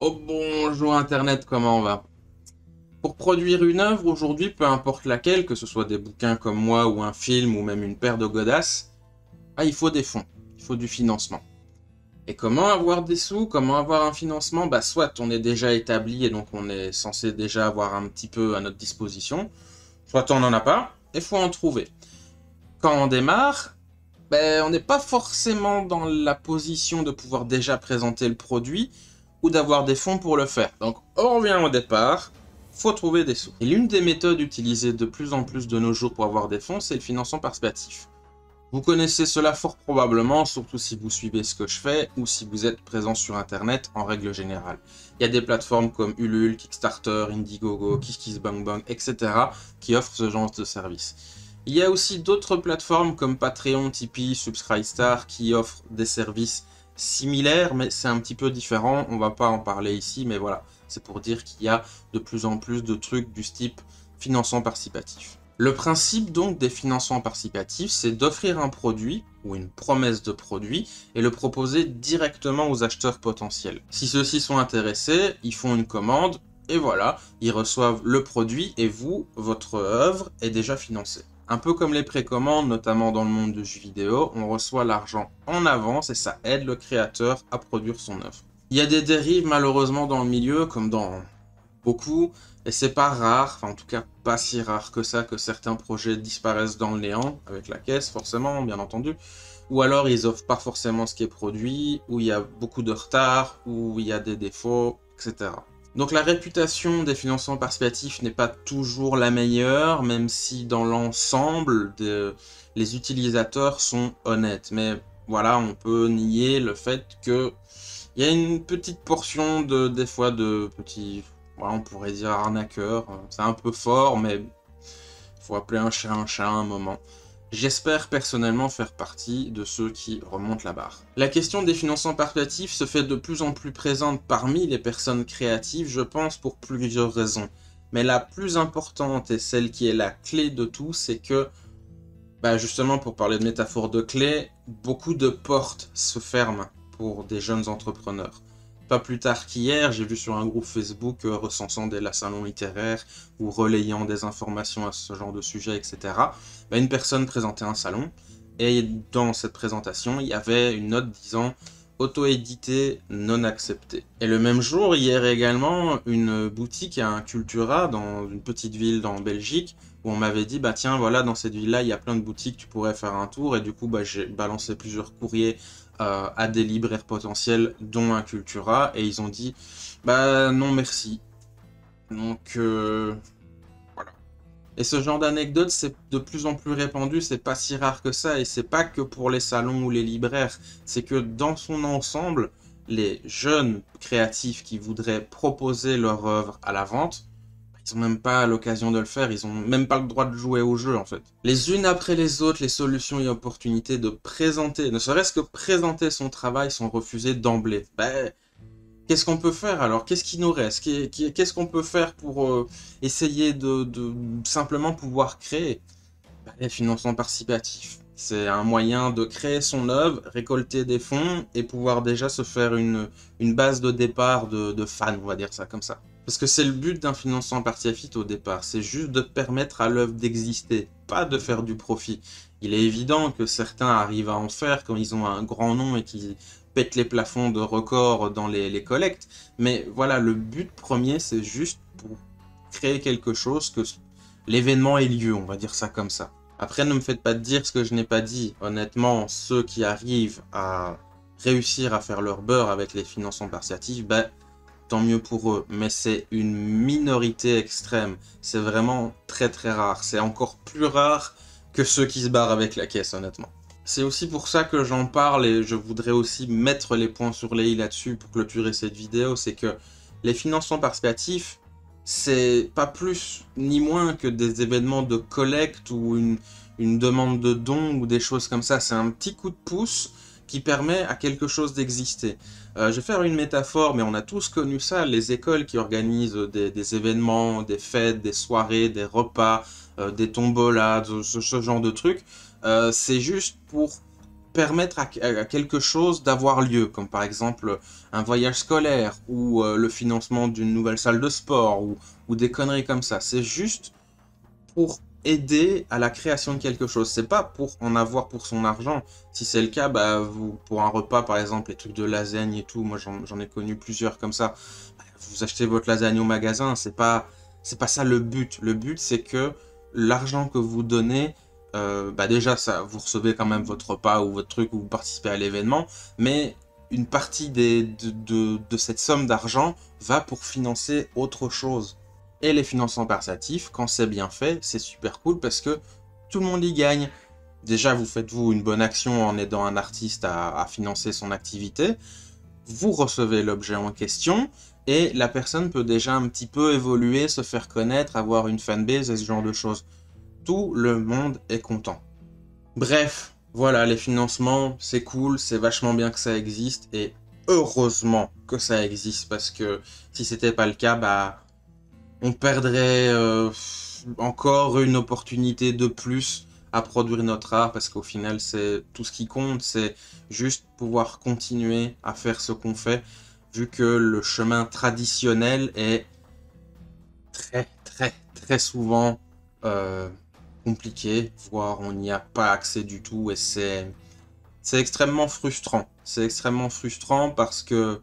Oh bonjour Internet, comment on va? Pour produire une œuvre aujourd'hui, peu importe laquelle, que ce soit des bouquins comme moi ou un film ou même une paire de godasses, il faut des fonds, il faut du financement. Et comment avoir des sous? Comment avoir un financement? Soit on est déjà établi et donc on est censé déjà avoir un petit peu à notre disposition, soit on n'en a pas, et faut en trouver. Quand on démarre, on n'est pas forcément dans la position de pouvoir déjà présenter le produit ou d'avoir des fonds pour le faire. Donc on revient au départ, faut trouver des sous. Et l'une des méthodes utilisées de plus en plus de nos jours pour avoir des fonds, c'est le financement participatif. Vous connaissez cela fort probablement, surtout si vous suivez ce que je fais ou si vous êtes présent sur Internet en règle générale. Il y a des plateformes comme Ulule, Kickstarter, Indiegogo, KissKissBankBank, etc. qui offrent ce genre de service. Il y a aussi d'autres plateformes comme Patreon, Tipeee, Subscribestar qui offrent des services similaires, mais c'est un petit peu différent. On va pas en parler ici, mais voilà, c'est pour dire qu'il y a de plus en plus de trucs du type financement participatif. Le principe donc des financements participatifs, c'est d'offrir un produit ou une promesse de produit et le proposer directement aux acheteurs potentiels. Si ceux-ci sont intéressés, ils font une commande et voilà, ils reçoivent le produit et vous, votre œuvre est déjà financée. Un peu comme les précommandes, notamment dans le monde du jeu vidéo, on reçoit l'argent en avance et ça aide le créateur à produire son œuvre. Il y a des dérives malheureusement dans le milieu, comme dans beaucoup, et c'est pas rare, enfin en tout cas pas si rare que ça, que certains projets disparaissent dans le néant, avec la caisse forcément, bien entendu, ou alors ils offrent pas forcément ce qui est produit, ou il y a beaucoup de retard, ou il y a des défauts, etc. Donc la réputation des financements participatifs n'est pas toujours la meilleure, même si dans l'ensemble, les utilisateurs sont honnêtes. Mais voilà, on peut nier le fait que il y a une petite portion des fois de petits, voilà, on pourrait dire arnaqueurs. C'est un peu fort, mais il faut appeler un chat à un moment. J'espère personnellement faire partie de ceux qui remontent la barre. La question des financements participatifs se fait de plus en plus présente parmi les personnes créatives, je pense, pour plusieurs raisons. Mais la plus importante et celle qui est la clé de tout, c'est que, justement, pour parler de métaphore de clé, beaucoup de portes se ferment pour des jeunes entrepreneurs. Pas plus tard qu'hier, j'ai vu sur un groupe Facebook recensant des salons littéraires ou relayant des informations à ce genre de sujet, etc. Une personne présentait un salon et dans cette présentation, il y avait une note disant auto-édité non accepté. Et le même jour, hier également, une boutique à un Cultura dans une petite ville en Belgique où on m'avait dit, tiens, voilà, dans cette ville-là, il y a plein de boutiques, tu pourrais faire un tour. Et du coup, j'ai balancé plusieurs courriers à des libraires potentiels, dont un Cultura, et ils ont dit, non merci. Donc, voilà. Et ce genre d'anecdote, c'est de plus en plus répandu, c'est pas si rare que ça, et c'est pas que pour les salons ou les libraires, c'est que dans son ensemble, les jeunes créatifs qui voudraient proposer leur œuvre à la vente, ils ont même pas l'occasion de le faire, ils ont même pas le droit de jouer au jeu en fait. Les unes après les autres, les solutions et opportunités de présenter, ne serait-ce que présenter son travail sont refusées d'emblée. Qu'est-ce qu'on peut faire alors? Qu'est-ce qui nous reste? Qu'est-ce qu'on peut faire pour essayer de simplement pouvoir créer? Les financements participatifs. C'est un moyen de créer son œuvre, récolter des fonds et pouvoir déjà se faire une base de départ de fans, on va dire ça comme ça. Parce que c'est le but d'un financement participatif au départ, c'est juste de permettre à l'œuvre d'exister, pas de faire du profit. Il est évident que certains arrivent à en faire quand ils ont un grand nom et qu'ils pètent les plafonds de records dans les collectes, mais voilà, le but premier, c'est juste pour créer quelque chose, que l'événement ait lieu, on va dire ça comme ça. Après, ne me faites pas dire ce que je n'ai pas dit. Honnêtement, ceux qui arrivent à réussir à faire leur beurre avec les financements participatifs, tant mieux pour eux. Mais c'est une minorité extrême. C'est vraiment très très rare. C'est encore plus rare que ceux qui se barrent avec la caisse, honnêtement. C'est aussi pour ça que j'en parle et je voudrais aussi mettre les points sur les i là-dessus pour clôturer cette vidéo. C'est que les financements participatifs, c'est pas plus ni moins que des événements de collecte ou une demande de dons ou des choses comme ça. C'est un petit coup de pouce qui permet à quelque chose d'exister. Je vais faire une métaphore, mais on a tous connu ça, les écoles qui organisent des événements, des fêtes, des soirées, des repas, des tombolas, ce genre de trucs. C'est juste pour permettre à quelque chose d'avoir lieu, comme par exemple un voyage scolaire ou le financement d'une nouvelle salle de sport ou des conneries comme ça. C'est juste pour aider à la création de quelque chose. C'est pas pour en avoir pour son argent. Si c'est le cas, bah, vous, pour un repas, par exemple, les trucs de lasagne et tout, moi j'en ai connu plusieurs comme ça. Vous achetez votre lasagne au magasin, c'est pas ça le but. Le but, c'est que l'argent que vous donnez, bah déjà, ça, vous recevez quand même votre repas ou votre truc, ou vous participez à l'événement, mais une partie de cette somme d'argent va pour financer autre chose. Et les financements participatifs, quand c'est bien fait, c'est super cool parce que tout le monde y gagne. Déjà, vous faites vous une bonne action en aidant un artiste à financer son activité. Vous recevez l'objet en question et la personne peut déjà un petit peu évoluer, se faire connaître, avoir une fanbase et ce genre de choses. Tout le monde est content. Bref, voilà, les financements, c'est cool, c'est vachement bien que ça existe et heureusement que ça existe parce que si c'était pas le cas, bah on perdrait encore une opportunité de plus à produire notre art parce qu'au final c'est tout ce qui compte, c'est juste pouvoir continuer à faire ce qu'on fait vu que le chemin traditionnel est très souvent euh, compliqué, voire on n'y a pas accès du tout et c'est extrêmement frustrant. C'est extrêmement frustrant parce que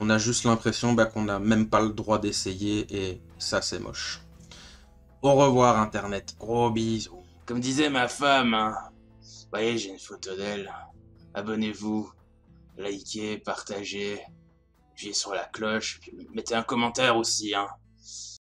on a juste l'impression bah, qu'on n'a même pas le droit d'essayer et ça c'est moche. Au revoir Internet, gros bisous. Comme disait ma femme, hein. Vous voyez, j'ai une photo d'elle. Abonnez-vous, likez, partagez, appuyez sur la cloche, puis mettez un commentaire aussi, hein.